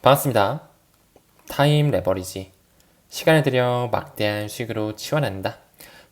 반갑습니다. 타임 레버리지. 시간을 들여 막대한 수익으로 치워낸다.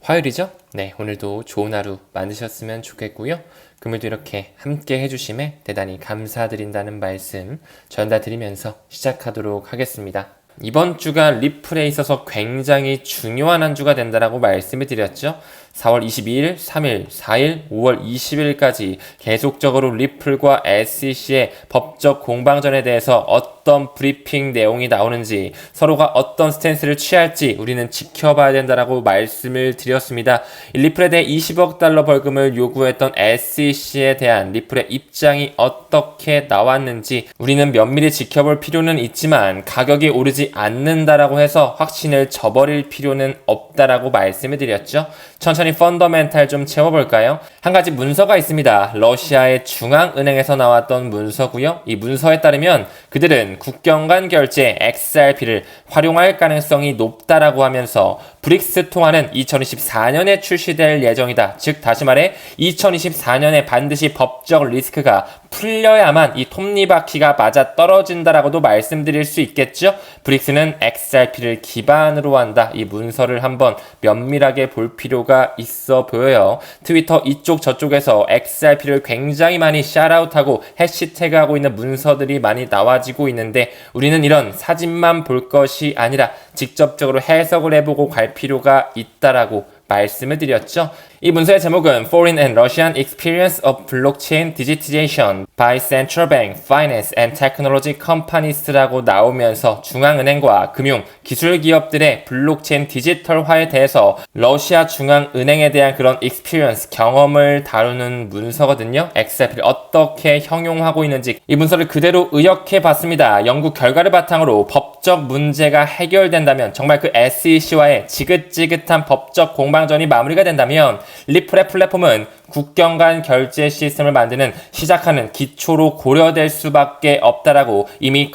화요일이죠? 네, 오늘도 좋은 하루 만드셨으면 좋겠고요. 금요일도 이렇게 함께 해주심에 대단히 감사드린다는 말씀 전달드리면서 시작하도록 하겠습니다. 이번 주가 리플에 있어서 굉장히 중요한 한 주가 된다라고 말씀을 드렸죠. 4월 22일, 3일, 4일, 5월 20일까지 계속적으로 리플과 SEC의 법적 공방전에 대해서 어떤 브리핑 내용이 나오는지, 서로가 어떤 스탠스를 취할지 우리는 지켜봐야 된다라고 말씀을 드렸습니다. 리플에 대해 20억 달러 벌금을 요구했던 SEC에 대한 리플의 입장이 어떻게 나왔는지 우리는 면밀히 지켜볼 필요는 있지만 가격이 오르지 않는다라고 해서 확신을 저버릴 필요는 없다라고 말씀을 드렸죠. 천천히 펀더멘탈 좀 채워볼까요? 한 가지 문서가 있습니다. 러시아의 중앙은행에서 나왔던 문서고요. 이 문서에 따르면 그들은 국경 간 결제 XRP를 활용할 가능성이 높다라고 하면서 브릭스 통화는 2024년에 출시될 예정이다. 즉 다시 말해 2024년에 반드시 법적 리스크가 풀려야만 이 톱니바퀴가 맞아 떨어진다라고도 말씀드릴 수 있겠죠. 브릭스는 XRP를 기반으로 한다. 이 문서를 한번 면밀하게 볼 필요가 있어 보여요. 트위터 이쪽 저쪽에서 XRP를 굉장히 많이 샤라웃하고 해시태그하고 있는 문서들이 많이 나와지고 있는데 우리는 이런 사진만 볼 것이 아니라 직접적으로 해석을 해보고 갈 필요가 있다라고 말씀을 드렸죠. 이 문서의 제목은 Foreign and Russian Experience of Blockchain Digitization by Central Bank, Finance and Technology Companies라고 나오면서 중앙은행과 금융, 기술 기업들의 블록체인 디지털화에 대해서 러시아 중앙은행에 대한 그런 experience, 경험을 다루는 문서거든요. XRP를 어떻게 형용하고 있는지 이 문서를 그대로 의역해 봤습니다. 연구 결과를 바탕으로 법적 문제가 해결된다면 정말 그 SEC와의 지긋지긋한 법적 공방전이 마무리가 된다면 리플의 플랫폼은 국경 간 결제 시스템을 만드는 시작하는 기초로 고려될 수밖에 없다라고 이미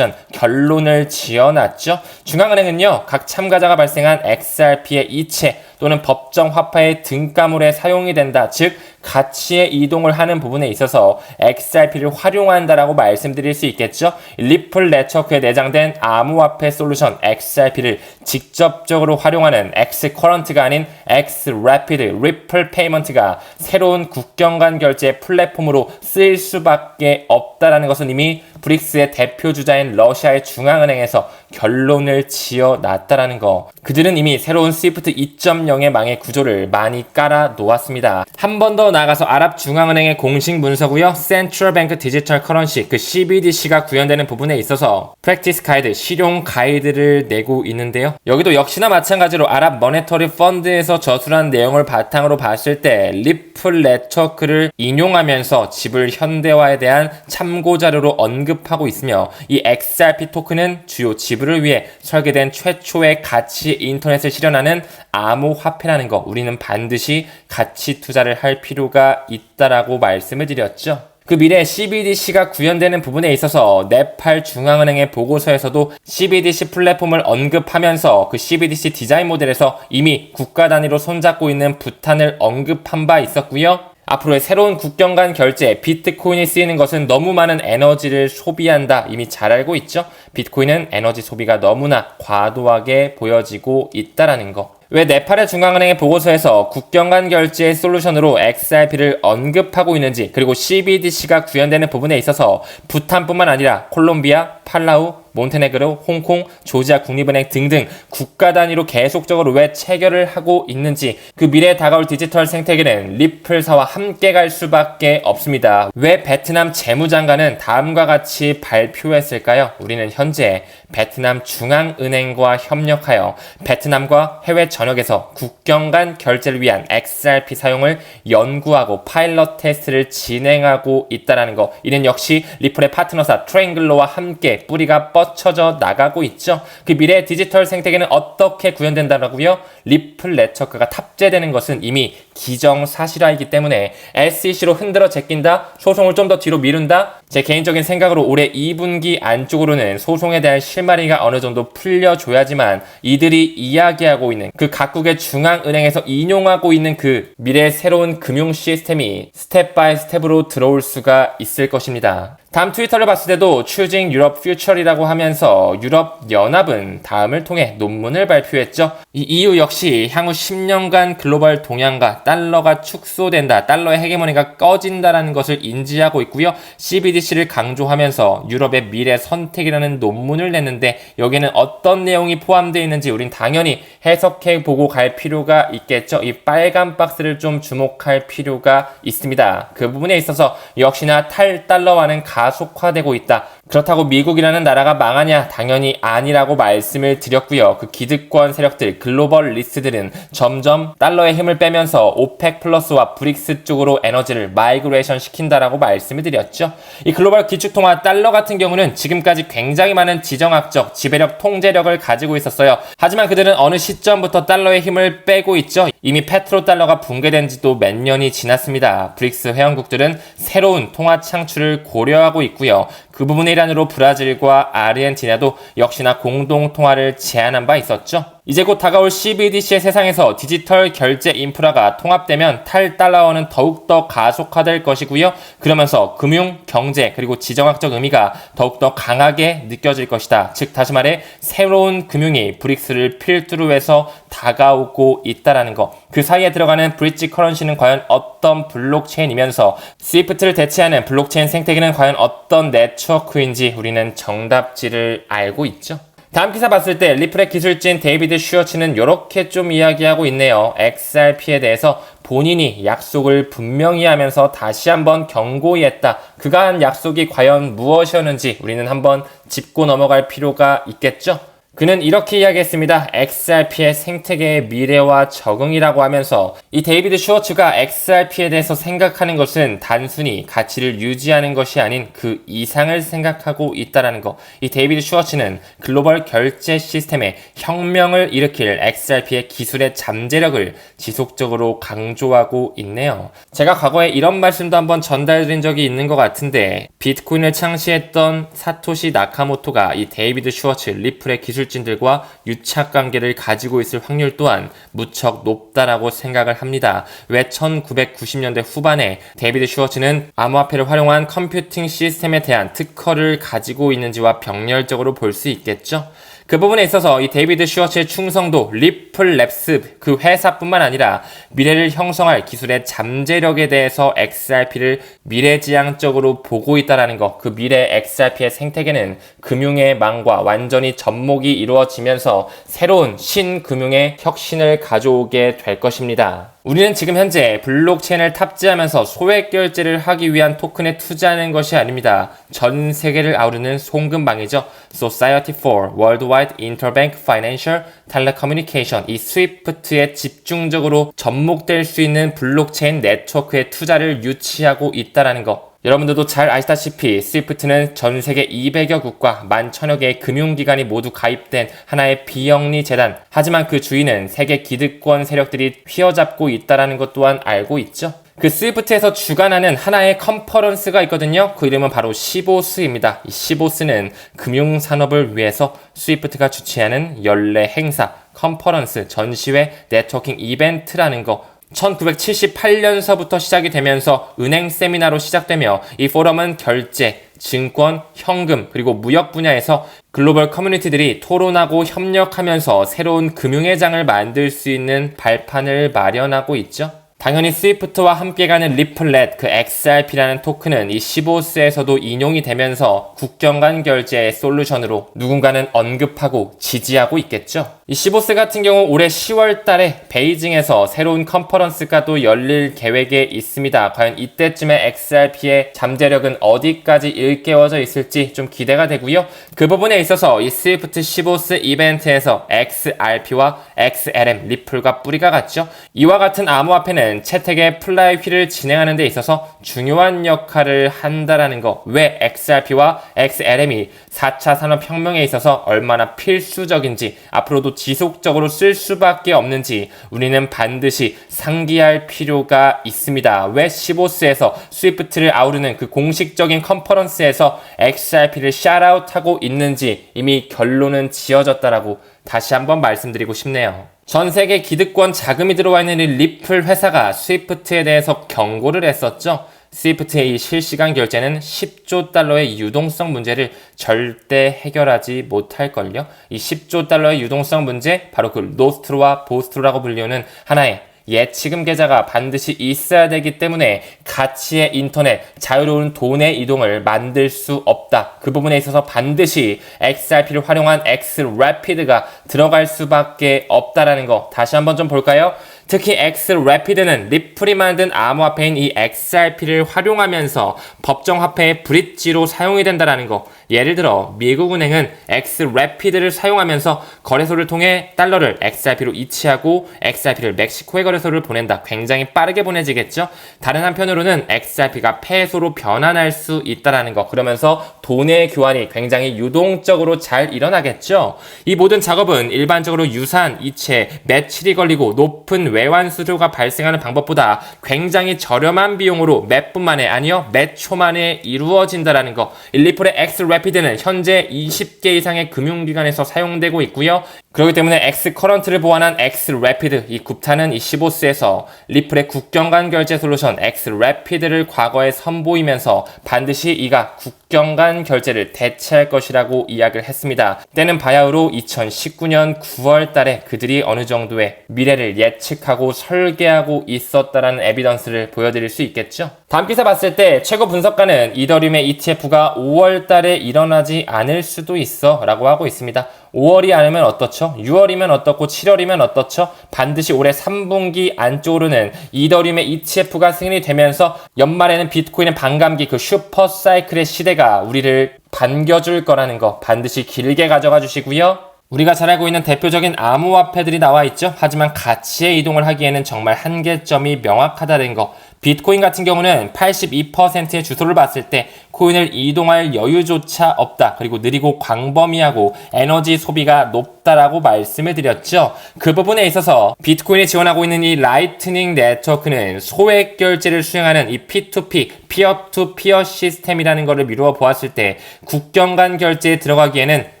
결론을 지어놨죠. 중앙은행은요, 각 참가자가 발생한 XRP의 이체 또는 법정 화폐의 등가물에 사용이 된다. 즉 가치의 이동을 하는 부분에 있어서 XRP를 활용한다라고 말씀드릴 수 있겠죠. 리플 네트워크에 내장된 암호화폐 솔루션 XRP를 직접적으로 활용하는 X커런트가 아닌 X래피드 리플 페이먼트가 새로운 국경 간 결제 플랫폼으로 쓰일 수밖에 없다라는 것은 이미 브릭스의 대표주자인 러시아의 중앙은행에서 결론을 지어놨다라는 거. 그들은 이미 새로운 스위프트 2.0의 망의 구조를 많이 깔아 놓았습니다. 한 번 더 나아가서 아랍 중앙은행의 공식 문서고요. Central Bank Digital Currency, 그 CBDC가 구현되는 부분에 있어서 프랙티스 가이드, 실용 가이드를 내고 있는데요. 여기도 역시나 마찬가지로 아랍 머네터리 펀드에서 저술한 내용을 바탕으로 봤을 때 리플 네트워크를 인용하면서 지불 현대화에 대한 참고 자료로 언급하고 있으며 이 XRP 토큰은 주요 지불을 위해 설계된 최초의 가치 인터넷을 실현하는 암호화폐라는 거, 우리는 반드시 가치 투자를 할 필요가 있다라고 말씀을 드렸죠. 그 미래 CBDC가 구현되는 부분에 있어서 네팔 중앙은행의 보고서에서도 CBDC 플랫폼을 언급하면서 그 CBDC 디자인 모델에서 이미 국가 단위로 손잡고 있는 부탄을 언급한 바 있었고요. 앞으로의 새로운 국경 간 결제, 비트코인이 쓰이는 것은 너무 많은 에너지를 소비한다. 이미 잘 알고 있죠? 비트코인은 에너지 소비가 너무나 과도하게 보여지고 있다라는 거. 왜 네팔의 중앙은행의 보고서에서 국경 간 결제의 솔루션으로 XRP를 언급하고 있는지, 그리고 CBDC가 구현되는 부분에 있어서 부탄뿐만 아니라 콜롬비아, 팔라우, 몬테네그로, 홍콩, 조지아 국립은행 등등 국가 단위로 계속적으로 왜 체결을 하고 있는지, 그 미래에 다가올 디지털 생태계는 리플사와 함께 갈 수밖에 없습니다. 왜 베트남 재무장관은 다음과 같이 발표했을까요? 우리는 현재 베트남 중앙은행과 협력하여 베트남과 해외 전역에서 국경 간 결제를 위한 XRP 사용을 연구하고 파일럿 테스트를 진행하고 있다는 거. 이는 역시 리플의 파트너사 트레인글로와 함께 뿌리가 뻗쳐져 나가고 있죠. 그 미래의 디지털 생태계는 어떻게 구현된다고요? 리플 네트워크가 탑재되는 것은 이미 기정사실화이기 때문에 SEC로 흔들어 제낀다, 소송을 좀 더 뒤로 미룬다. 제 개인적인 생각으로 올해 2분기 안쪽으로는 소송에 대한 실마리가 어느 정도 풀려줘야지만 이들이 이야기하고 있는 그 각국의 중앙은행에서 인용하고 있는 그 미래의 새로운 금융 시스템이 스텝 바이 스텝으로 들어올 수가 있을 것입니다. 다음 트위터를 봤을 때도 Choosing Europe Future이라고 하면서 유럽 연합은 다음을 통해 논문을 발표했죠. 이 EU 역시 향후 10년간 글로벌 동향과 달러가 축소된다, 달러의 헤게모니가 꺼진다라는 것을 인지하고 있고요. CBDC를 강조하면서 유럽의 미래 선택이라는 논문을 냈는데 여기에는 어떤 내용이 포함되어 있는지 우린 당연히 해석해 보고 갈 필요가 있겠죠. 이 빨간 박스를 좀 주목할 필요가 있습니다. 그 부분에 있어서 역시나 탈달러화는 가속화되고 있다. 그렇다고 미국이라는 나라가 망하냐? 당연히 아니라고 말씀을 드렸고요. 그 기득권 세력들, 글로벌 리스트들은 점점 달러의 힘을 빼면서 오펙 플러스와 브릭스 쪽으로 에너지를 마이그레이션 시킨다라고 말씀을 드렸죠. 이 글로벌 기축통화 달러 같은 경우는 지금까지 굉장히 많은 지정학적, 지배력, 통제력을 가지고 있었어요. 하지만 그들은 어느 시점부터 달러의 힘을 빼고 있죠. 이미 페트로달러가 붕괴된 지도 몇 년이 지났습니다. 브릭스 회원국들은 새로운 통화 창출을 고려하고 있고요. 그 부분의 일환으로 브라질과 아르헨티나도 역시나 공동 통화를 제안한 바 있었죠. 이제 곧 다가올 CBDC의 세상에서 디지털 결제 인프라가 통합되면 탈달러화는 더욱더 가속화될 것이고요. 그러면서 금융, 경제, 그리고 지정학적 의미가 더욱더 강하게 느껴질 것이다. 즉 다시 말해 새로운 금융이 브릭스를 필두로 해서 다가오고 있다라는 거. 그 사이에 들어가는 브릿지 커런시는 과연 어떤 블록체인이면서 스위프트를 대체하는 블록체인 생태계는 과연 어떤 네트워크인지 우리는 정답지를 알고 있죠. 다음 기사 봤을 때 리플의 기술진 데이비드 슈어츠는 이렇게 좀 이야기하고 있네요. XRP에 대해서 본인이 약속을 분명히 하면서 다시 한번 경고했다. 그가 한 약속이 과연 무엇이었는지 우리는 한번 짚고 넘어갈 필요가 있겠죠. 그는 이렇게 이야기했습니다. XRP의 생태계의 미래와 적응이라고 하면서 이 데이비드 슈워츠가 XRP에 대해서 생각하는 것은 단순히 가치를 유지하는 것이 아닌 그 이상을 생각하고 있다는 거. 이 데이비드 슈워츠는 글로벌 결제 시스템에 혁명을 일으킬 XRP의 기술의 잠재력을 지속적으로 강조하고 있네요. 제가 과거에 이런 말씀도 한번 전달드린 적이 있는 것 같은데 비트코인을 창시했던 사토시 나카모토가 이 데이비드 슈워츠, 리플의 기술진들과 유착관계를 가지고 있을 확률 또한 무척 높다라고 생각을 합니다. 왜 1990년대 후반에 데이비드 슈워츠는 암호화폐를 활용한 컴퓨팅 시스템에 대한 특허를 가지고 있는지와 병렬적으로 볼 수 있겠죠. 그 부분에 있어서 이 데이비드 슈워츠의 충성도, 리플랩스 그 회사뿐만 아니라 미래를 형성할 기술의 잠재력에 대해서 XRP를 미래지향적으로 보고 있다라는 것. 그 미래 XRP의 생태계는 금융의 망과 완전히 접목이 이루어지면서 새로운 신금융의 혁신을 가져오게 될 것입니다. 우리는 지금 현재 블록체인을 탑재하면서 소액 결제를 하기 위한 토큰에 투자하는 것이 아닙니다. 전 세계를 아우르는 송금망이죠. Society for Worldwide Interbank Financial Telecommunication, 이 스위프트에 집중적으로 접목될 수 있는 블록체인 네트워크에 투자를 유치하고 있다는 것. 여러분들도 잘 아시다시피 스위프트는 전 세계 200여 국가 11,000여 개의 금융기관이 모두 가입된 하나의 비영리 재단. 하지만 그 주인은 세계 기득권 세력들이 휘어잡고 있다는 것 또한 알고 있죠. 그 스위프트에서 주관하는 하나의 컨퍼런스가 있거든요. 그 이름은 바로 시보스입니다. 이 시보스는 금융산업을 위해서 스위프트가 주최하는 연례 행사, 컨퍼런스, 전시회, 네트워킹 이벤트라는 거. 1978년서부터 시작이 되면서 은행 세미나로 시작되며 이 포럼은 결제, 증권, 현금, 그리고 무역 분야에서 글로벌 커뮤니티들이 토론하고 협력하면서 새로운 금융의 장을 만들 수 있는 발판을 마련하고 있죠. 당연히 스위프트와 함께 가는 리플렛, 그 XRP라는 토큰은 이 시보스에서도 인용이 되면서 국경 간 결제의 솔루션으로 누군가는 언급하고 지지하고 있겠죠. 이 시보스 같은 경우 올해 10월 달에 베이징에서 새로운 컨퍼런스가 또 열릴 계획에 있습니다. 과연 이때쯤에 XRP의 잠재력은 어디까지 일깨워져 있을지 좀 기대가 되고요. 그 부분에 있어서 이 스위프트 시보스 이벤트에서 XRP와 XLM, 리플과 뿌리가 같죠. 이와 같은 암호화폐는 채택의 플라이 휠을 진행하는 데 있어서 중요한 역할을 한다라는 거. 왜 XRP와 XLM이 4차 산업혁명에 있어서 얼마나 필수적인지, 앞으로도 지속적으로 쓸 수밖에 없는지 우리는 반드시 상기할 필요가 있습니다. 왜 시보스에서 스위프트를 아우르는 그 공식적인 컨퍼런스에서 XRP를 샤웃하고 있는지 이미 결론은 지어졌다라고 다시 한번 말씀드리고 싶네요. 전 세계 기득권 자금이 들어와 있는 이 리플 회사가 스위프트에 대해서 경고를 했었죠. 스위프트의 이 실시간 결제는 10조 달러의 유동성 문제를 절대 해결하지 못할걸요. 이 10조 달러의 유동성 문제, 바로 그 노스트로와 보스트로라고 불리우는 하나의 예치금 계좌가 반드시 있어야 되기 때문에 가치의 인터넷, 자유로운 돈의 이동을 만들 수 없다. 그 부분에 있어서 반드시 XRP를 활용한 X래피드가 들어갈 수밖에 없다라는 거 다시 한번 좀 볼까요? 특히 X래피드는 리플이 만든 암호화폐인 이 XRP를 활용하면서 법정화폐의 브릿지로 사용이 된다라는 거. 예를 들어 미국은행은 X래피드를 사용하면서 거래소를 통해 달러를 XRP로 이체하고 XRP를 멕시코의 거래소를 보낸다. 굉장히 빠르게 보내지겠죠? 다른 한편으로는 XRP가 페소로 변환할 수 있다라는 거. 그러면서 돈의 교환이 굉장히 유동적으로 잘 일어나겠죠? 이 모든 작업은 일반적으로 유산, 이체, 며칠이 걸리고 높은 외환 수조가 발생하는 방법보다 굉장히 저렴한 비용으로 몇 분 만에, 아니요 몇 초 만에 이루어진다라는 거. 리플의 X래피드는 현재 20개 이상의 금융기관에서 사용되고 있고요. 그렇기 때문에 X커런트를 보완한 X래피드, 이 굽타는 15스에서 리플의 국경 간 결제 솔루션 X래피드를 과거에 선보이면서 반드시 이가 국경 간 결제를 대체할 것이라고 이야기를 했습니다. 때는 바야흐로 2019년 9월 달에 그들이 어느 정도의 미래를 예측하고 설계하고 있었다라는 에비던스를 보여드릴 수 있겠죠. 다음 기사 봤을 때 최고 분석가는 이더리움의 ETF가 5월 달에 일어나지 않을 수도 있어 라고 하고 있습니다. 5월이 아니면 어떻죠? 6월이면 어떻고 7월이면 어떻죠? 반드시 올해 3분기 안쪽으로는 이더리움의 ETF가 승인이 되면서 연말에는 비트코인의 반감기, 그 슈퍼 사이클의 시대가 우리를 반겨줄 거라는 거 반드시 길게 가져가 주시고요. 우리가 잘 알고 있는 대표적인 암호화폐들이 나와 있죠. 하지만 가치의 이동을 하기에는 정말 한계점이 명확하다는 거. 비트코인 같은 경우는 82%의 주소를 봤을 때 코인을 이동할 여유조차 없다. 그리고 느리고 광범위하고 에너지 소비가 높다라고 말씀을 드렸죠. 그 부분에 있어서 비트코인이 지원하고 있는 이 라이트닝 네트워크는 소액 결제를 수행하는 이 P2P, 피어-투-피어 시스템이라는 것을 미루어 보았을 때 국경 간 결제에 들어가기에는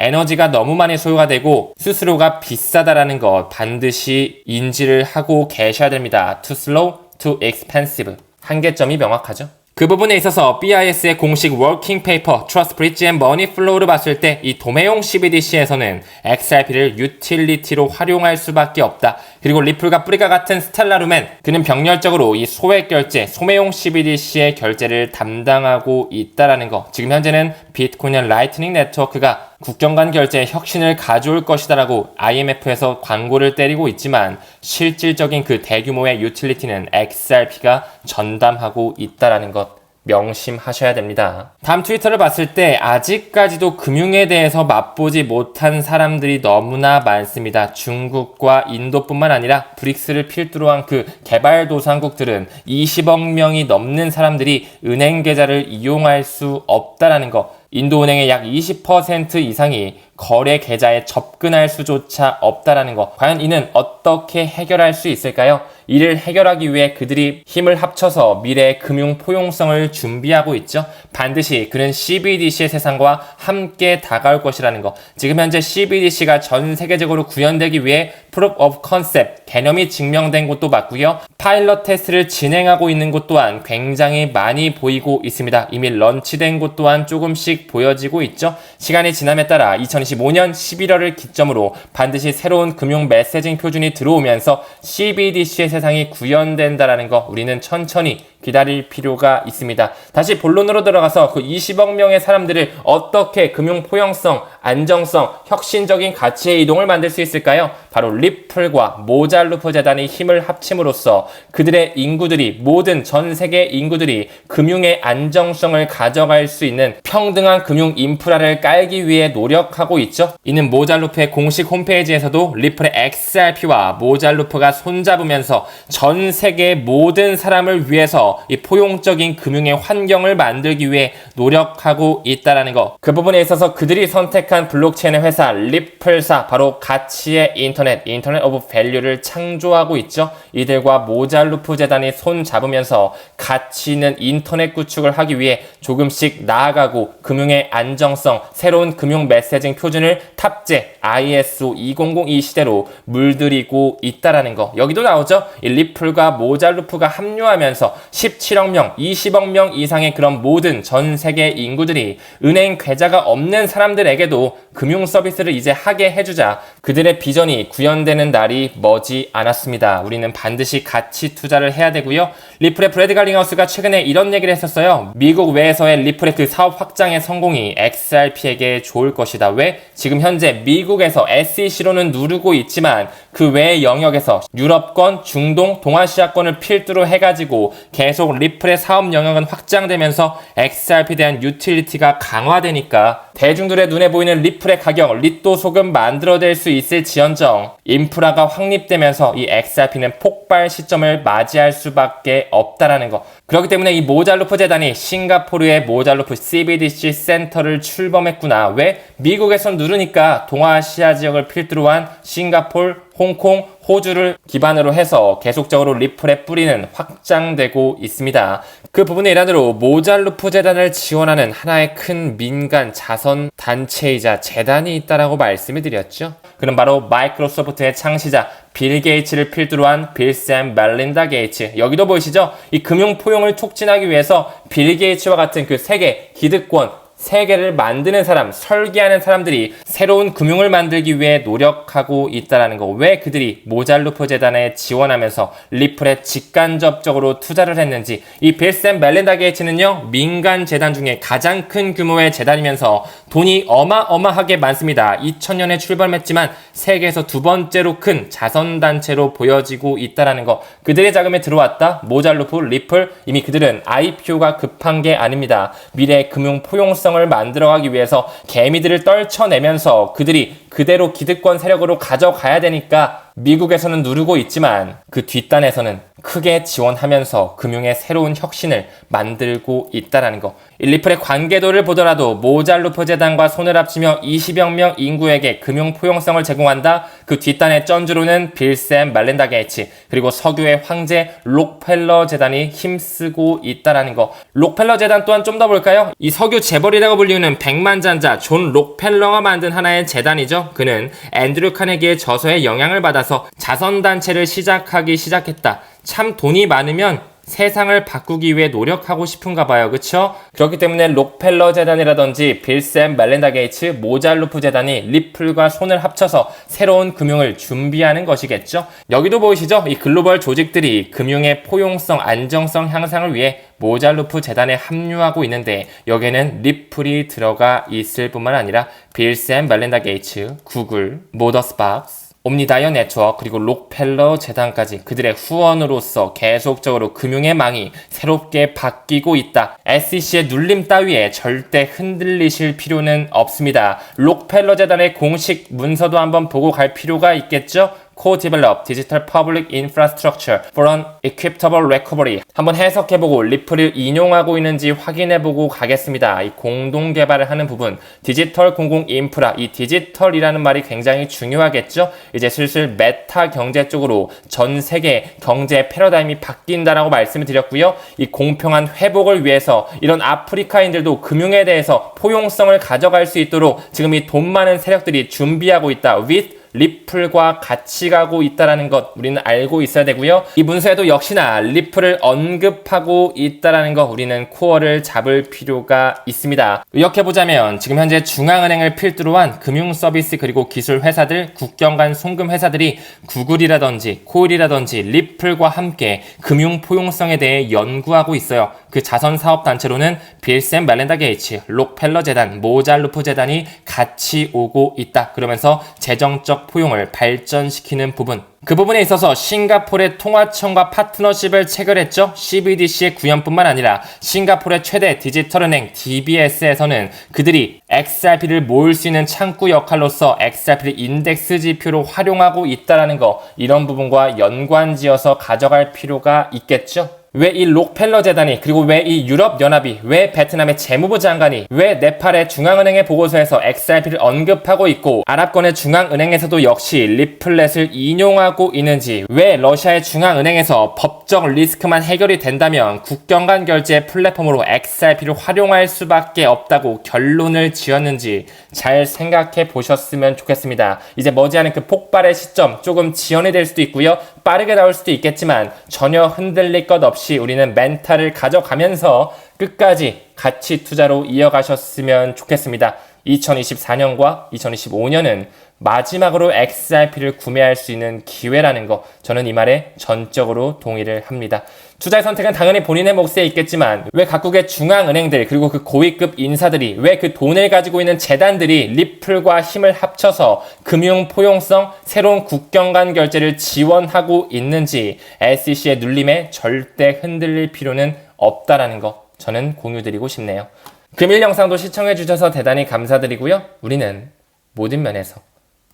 에너지가 너무 많이 소요가 되고 수수료가 비싸다라는 것 반드시 인지를 하고 계셔야 됩니다. Too slow, too expensive. 한계점이 명확하죠. 그 부분에 있어서 BIS의 공식 워킹 페이퍼 Trust Bridge and Money Flow를 봤을 때 이 도매용 CBDC에서는 XRP를 유틸리티로 활용할 수밖에 없다. 그리고 리플과 뿌리가 같은 스텔라룸엔 그는 병렬적으로 이 소액 결제, 소매용 CBDC의 결제를 담당하고 있다라는 거. 지금 현재는 비트코인 라이트닝 네트워크가 국경 간 결제에 혁신을 가져올 것이다라고 IMF에서 광고를 때리고 있지만 실질적인 그 대규모의 유틸리티는 XRP가 전담하고 있다라는 것 명심하셔야 됩니다. 다음 트위터를 봤을 때 아직까지도 금융에 대해서 맛보지 못한 사람들이 너무나 많습니다. 중국과 인도뿐만 아니라 브릭스를 필두로 한 그 개발도상국들은 20억 명이 넘는 사람들이 은행 계좌를 이용할 수 없다라는 거. 인도은행의 약 20% 이상이 거래 계좌에 접근할 수조차 없다라는 거. 과연 이는 어떻게 해결할 수 있을까요? 이를 해결하기 위해 그들이 힘을 합쳐서 미래의 금융 포용성을 준비하고 있죠. 반드시 그는 CBDC의 세상과 함께 다가올 것이라는 거. 지금 현재 CBDC가 전 세계적으로 구현되기 위해 Proof of Concept, 개념이 증명된 곳도 맞고요. 파일럿 테스트를 진행하고 있는 곳 또한 굉장히 많이 보이고 있습니다. 이미 런치된 곳 또한 조금씩 보여지고 있죠. 시간이 지남에 따라 2025년 11월을 기점으로 반드시 새로운 금융 메시징 표준이 들어오면서 CBDC의 세상이 구현된다라는 거 우리는 천천히 기다릴 필요가 있습니다. 다시 본론으로 들어가서 그 20억 명의 사람들을 어떻게 금융 포용성, 안정성, 혁신적인 가치의 이동을 만들 수 있을까요? 바로 리플과 모잘루프 재단이 힘을 합침으로써 그들의 인구들이, 모든 전 세계 인구들이 금융의 안정성을 가져갈 수 있는 평등한 금융 인프라를 깔기 위해 노력하고 있죠. 이는 모잘루프의 공식 홈페이지에서도 리플의 XRP와 모잘루프가 손잡으면서 전 세계 모든 사람을 위해서 이 포용적인 금융의 환경을 만들기 위해 노력하고 있다라는 거. 그 부분에 있어서 그들이 선택한 블록체인의 회사 리플사, 바로 가치의 인터넷 오브 밸류를 창조하고 있죠. 이들과 모잘루프 재단이 손 잡으면서 가치 있는 인터넷 구축을 하기 위해 조금씩 나아가고 금융의 안정성, 새로운 금융 메시징 표준을 탑재 ISO 2002 시대로 물들이고 있다라는 거. 여기도 나오죠. 이 리플과 모잘루프가 합류하면서 17억 명, 20억 명 이상의 그런 모든 전 세계 인구들이 은행 계좌가 없는 사람들에게도 금융 서비스를 이제 하게 해주자 그들의 비전이 구현되는 날이 머지 않았습니다. 우리는 반드시 가치 투자를 해야 되고요. 리플의 브래드 갈링하우스가 최근에 이런 얘기를 했었어요. 미국 외에서의 리플의 그 사업 확장의 성공이 XRP에게 좋을 것이다. 왜? 지금 현재 미국에서 SEC로는 누르고 있지만 그 외의 영역에서 유럽권, 중동, 동아시아권을 필두로 해가지고 계속 리플의 사업 영역은 확장되면서 XRP에 대한 유틸리티가 강화되니까 대중들의 눈에 보이는 리플의 가격, 리또 소금 만들어낼 수 있을지언정 인프라가 확립되면서 이 XRP는 폭발 시점을 맞이할 수밖에 없다라는 거. 그렇기 때문에 이 모잘루프 재단이 싱가포르의 모잘루프 CBDC 센터를 출범했구나. 왜? 미국에선 누르니까 동아시아 지역을 필두로 한 싱가포르, 홍콩, 호주를 기반으로 해서 계속적으로 리플의 뿌리는 확장되고 있습니다. 그 부분의 일환으로 모잘루프 재단을 지원하는 하나의 큰 민간 자선 단체이자 재단이 있다라고 말씀을 드렸죠. 그럼 바로 마이크로소프트의 창시자 빌 게이츠를 필두로 한 빌 샘 멜린다 게이츠. 여기도 보이시죠? 이 금융 포용을 촉진하기 위해서 빌 게이츠와 같은 그 세계 기득권 세계를 만드는 사람, 설계하는 사람들이 새로운 금융을 만들기 위해 노력하고 있다는 거. 왜 그들이 모잘루프 재단에 지원하면서 리플에 직간접적으로 투자를 했는지. 이 빌 샘 멜린다 게이츠는요, 민간 재단 중에 가장 큰 규모의 재단이면서 돈이 어마어마하게 많습니다. 2000년에 출범했지만 세계에서 두 번째로 큰 자선단체로 보여지고 있다는 거. 그들의 자금에 들어왔다. 모잘루프, 리플, 이미 그들은 IPO가 급한 게 아닙니다. 미래 금융 포용성 을 만들어가기 위해서 개미들을 떨쳐내면서 그들이 그대로 기득권 세력으로 가져가야 되니까 미국에서는 누르고 있지만 그 뒷단에서는 크게 지원하면서 금융의 새로운 혁신을 만들고 있다는 거. 리플의 관계도를 보더라도 모잘루프 재단과 손을 합치며 20여 명 인구에게 금융 포용성을 제공한다. 그 뒷단의 쩐주로는 빌 샘 멜린다 게이츠 그리고 석유의 황제 록펠러 재단이 힘쓰고 있다는 거. 록펠러 재단 또한 좀 더 볼까요? 이 석유 재벌이라고 불리우는 백만장자 존 록펠러가 만든 하나의 재단이죠. 그는 앤드류 카네기의 저서에 영향을 받아서 자선단체를 시작했다. 참 돈이 많으면 세상을 바꾸기 위해 노력하고 싶은가 봐요. 그쵸? 그렇기 때문에 록펠러 재단이라든지 빌 샘 멜린다 게이츠, 모잘루프 재단이 리플과 손을 합쳐서 새로운 금융을 준비하는 것이겠죠? 여기도 보이시죠? 이 글로벌 조직들이 금융의 포용성, 안정성 향상을 위해 모잘루프 재단에 합류하고 있는데 여기에는 리플이 들어가 있을 뿐만 아니라 빌 샘 멜린다 게이츠, 구글, 모더스박스, 옴니다이어 네트워크 그리고 록펠러 재단까지 그들의 후원으로서 계속적으로 금융의 망이 새롭게 바뀌고 있다. SEC의 눌림 따위에 절대 흔들리실 필요는 없습니다. 록펠러 재단의 공식 문서도 한번 보고 갈 필요가 있겠죠? Co-develop Digital Public Infrastructure for an Equitable Recovery. 한번 해석해보고 리플을 인용하고 있는지 확인해보고 가겠습니다. 이 공동개발을 하는 부분, 디지털 공공 인프라, 이 디지털이라는 말이 굉장히 중요하겠죠? 이제 슬슬 메타 경제 쪽으로 전 세계 경제 패러다임이 바뀐다라고 말씀을 드렸고요. 이 공평한 회복을 위해서 이런 아프리카인들도 금융에 대해서 포용성을 가져갈 수 있도록 지금 이 돈 많은 세력들이 준비하고 있다. with 리플과 같이 가고 있다는 것 우리는 알고 있어야 되고요. 이 문서에도 역시나 리플을 언급하고 있다는 것 우리는 코어를 잡을 필요가 있습니다. 요약해보자면 지금 현재 중앙은행을 필두로 한 금융서비스 그리고 기술 회사들, 국경 간 송금 회사들이 구글이라든지 코일이라든지 리플과 함께 금융 포용성에 대해 연구하고 있어요. 그 자선사업단체로는 빌 샘 멜린다 게이츠, 록펠러 재단, 모잘루프 재단이 같이 오고 있다. 그러면서 재정적 포용을 발전시키는 부분. 그 부분에 있어서 싱가포르의 통화청과 파트너십을 체결했죠. CBDC의 구현뿐만 아니라 싱가포르의 최대 디지털은행 DBS에서는 그들이 XRP를 모을 수 있는 창구 역할로서 XRP를 인덱스 지표로 활용하고 있다는 거 이런 부분과 연관지어서 가져갈 필요가 있겠죠. 왜 이 록펠러 재단이 그리고 왜 이 유럽연합이 왜 베트남의 재무부 장관이 왜 네팔의 중앙은행의 보고서에서 XRP를 언급하고 있고 아랍권의 중앙은행에서도 역시 리플렛을 인용하고 있는지 왜 러시아의 중앙은행에서 법적 리스크만 해결이 된다면 국경 간 결제 플랫폼으로 XRP를 활용할 수밖에 없다고 결론을 지었는지 잘 생각해 보셨으면 좋겠습니다. 이제 머지않은 그 폭발의 시점 조금 지연이 될 수도 있고요. 빠르게 나올 수도 있겠지만 전혀 흔들릴 것 없이 없이 우리는 멘탈을 가져가면서 끝까지 가치 투자로 이어가셨으면 좋겠습니다. 2024년과 2025년은 마지막으로 XRP를 구매할 수 있는 기회라는 거, 저는 이 말에 전적으로 동의를 합니다. 투자의 선택은 당연히 본인의 몫에 있겠지만 왜 각국의 중앙은행들 그리고 그 고위급 인사들이 왜 그 돈을 가지고 있는 재단들이 리플과 힘을 합쳐서 금융 포용성 새로운 국경 간 결제를 지원하고 있는지 SEC의 눌림에 절대 흔들릴 필요는 없다라는 거 저는 공유드리고 싶네요. 금일 영상도 시청해주셔서 대단히 감사드리고요. 우리는 모든 면에서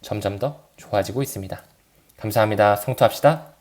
점점 더 좋아지고 있습니다. 감사합니다. 성투합시다.